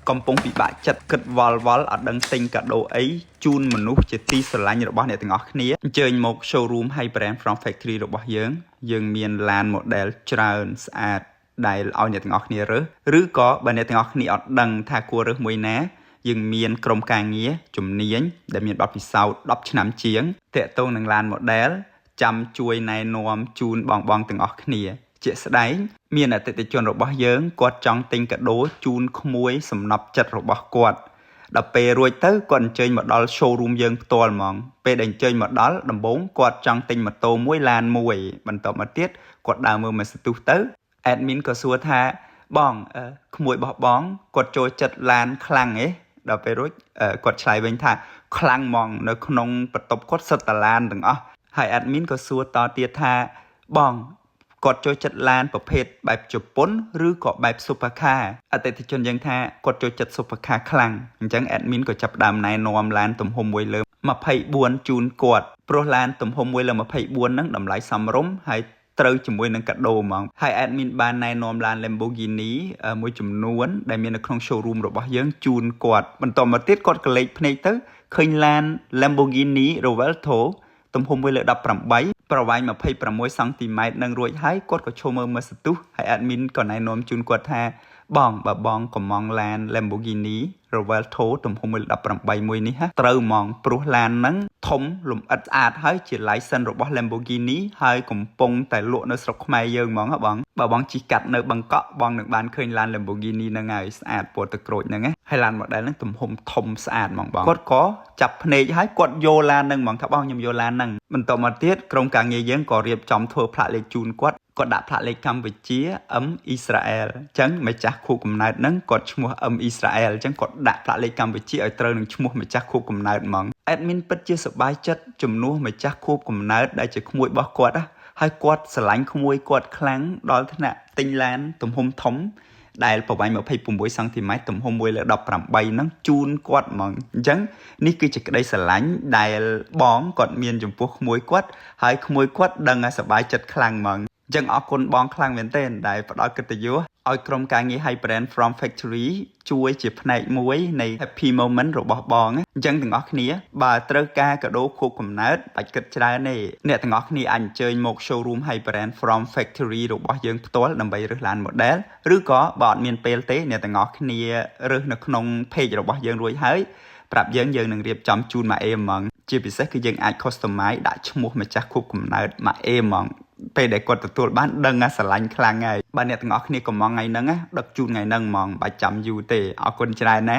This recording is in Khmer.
កំពុងពិបាកចិត្តគិតវល់អត់ដឹងទិញកាដូអីជូនមនុស្សជាទីស្រឡាញ់របស់អ្នកទាំងអស់គ្នាអញ្ជើញមក showroom High Brand From Factory របស់យើងមានឡាន model ច្រើនស្អាតដែលឲ្យអ្នកទាំងអស់គ្នារើសឬក៏បើអ្នកទាំងអស់គ្នាអត់ដឹងថាគួររើសមួយណាយើងមានក្រុមការងារជំនាញដែលមានបទពិសោធន៍10ឆ្នាំជាងតាក់ទងនឹងឡាន model ចាំជួយណែនាំជូនបងទាំងអស់គ្នាជាក់ស្ដែងមានអតិថិជនរបស់យើងគាត់ចង់ទិញកាដូជូនក្មួយសំណប់ចិត្តរបស់គាត់ដល់ពេលរួចទៅគាត់អញ្ជើញមកដល់ showroom យើងផ្ទាល់ហ្មងពេលដែលអញ្ជើញមកដល់ដំបូងគាត់ចង់ទិញម៉ូតូមួយឡានមួយបន្ទាប់មកទៀតគាត់ដើរមើល Mercedes ទៅ admin ក៏សួរថាបងក្មួយរបស់បងគាត់ចូលចិត្តឡានខ្លាំងហ៎ដល់ពេលរួចគាត់ឆ្លើយវិញថាខ្លាំងហ្មងនៅក្នុងបន្ទប់គាត់សិតតាឡានទាំងអស់ហើយ admin ក៏សួរតទៀតថាបងគាត់ចូលចិត្តឡានប្រភេទបែបជប៉ុនឬក៏បែប super car អតិថិជនយើងថាគាត់ចូលចិត្ត super car ខ្លាំងអញ្ចឹង admin ក៏ចាប់ផ្ដើមណែនាំឡានទំហំមួយលើ24ជូនគាត់ព្រោះឡានទំហំមួយលើ24ហ្នឹងតម្លៃសមរម្យហើយត្រូវជាមួយនឹងកាដូហ្មងហើយ admin បានណែនាំឡាន Lamborghini មួយចំនួនដែលមាននៅក្នុង showroom របស់យើងជូនគាត់បន្តមកទៀតគាត់ក៏លេចភ្នែកទៅឃើញឡាន Lamborghini Revuelto ទំហំមួយលើ18ប្រវែង26សង់ទីម៉ែត្រនឹងរួចហើយគាត់ក៏ឈរមើល Mercedes ហើយ admin ក៏ណែនាំជូនគាត់ថាបងកំងឡាន Lamborghini Revuelto ទំហំមួយលើ18មួយនេះត្រូវហ្មងព្រោះឡានហ្នឹងធំលម្អិតស្អាតហើយជា license របស់ Lamborghini ហើយកំពុងតែលក់នៅស្រុកខ្មែរយើងហ្មងបងបើបងជិះកាត់នៅបង្កក់បងនឹងបានឃើញឡាន Lamborghini ហ្នឹងហើយស្អាតពណ៌ទឹកក្រូចហ្នឹងហើយឡាន model ហ្នឹងទំហំធំស្អាតហ្មងបងគាត់ក៏ចាប់ភ្នែកហើយគាត់យកឡានហ្នឹងហ្មងថាបងខ្ញុំយកឡានហ្នឹងបន្តមកទៀតក្រុមការងារយើងក៏រៀបចំធ្វើផ្លាកលេខជូនគាត់ដាក់ផ្លាកលេខកម្ពុជា M អ៊ីស្រាអែលអញ្ចឹងម្ចាស់ខួបកំណើតហ្នឹងគាត់ឈ្មោះ M អ៊ីស្រាអែលអញ្ចឹងគាត់ដាក់ផ្លាកលេខកម្ពុជាឲ្យត្រូវនឹងឈ្មោះម្ចាស់ខួបកំណើតហ្មង admin ពិតជាសប្បាយចិត្តជំនួសម្ចាស់ខួបកំណើតដែលជាក្មួយរបស់គាត់ហើយគាត់ស្រឡាញ់ក្មួយគាត់ខ្លាំងដល់ថ្នាក់ទិញឡានទំហំធំដែលប្រវែង26សង់ទីម៉ែត្រទំហំ1លើ18ហ្នឹងជូនគាត់ហ្មងអញ្ចឹងនេះគឺជាក្តីស្រឡាញ់ដែលបងគាត់មានចំពោះក្មួយគាត់ហើយក្មួយគាត់ដឹងថាសប្បាយចិត្តខ្លាំងហ្មងអញ្ចឹងអរគុណបងខ្លាំងមែនទែនដែលផ្ដល់កិត្តិយសឲ្យក្រុមការងារ High Brand From Factory ជួយជាផ្នែកមួយនៃ happy moment របស់បងអញ្ចឹងទាំងអស់គ្នាបើត្រូវការកាដូខួបកំណើតបាច់គិតច្រើនទេអ្នកទាំងអស់គ្នាអាចអញ្ជើញមក showroom High Brand From Factory របស់យើងផ្ទាល់ដើម្បីរើសឡាន model ឬក៏បើអត់មានពេលទេអ្នកទាំងអស់គ្នារើសនៅក្នុង page របស់យើងរួចហើយប្រាប់យើងនឹងរៀបចំជូនមកអេហ្មងជាពិសេសគឺយើងអាច customize ដាក់ឈ្មោះម្ចាស់ខួបកំណើតមកអេហ្មងពេលដែលគាត់ទទួលបានដឹងថាស្រឡាញ់ខ្លាំងហើយបើអ្នកទាំងអស់គ្នាកំងថ្ងៃហ្នឹងដឹកជូនថ្ងៃហ្នឹងហ្មងបាច់ចាំយូរទេអរគុណច្រើនណា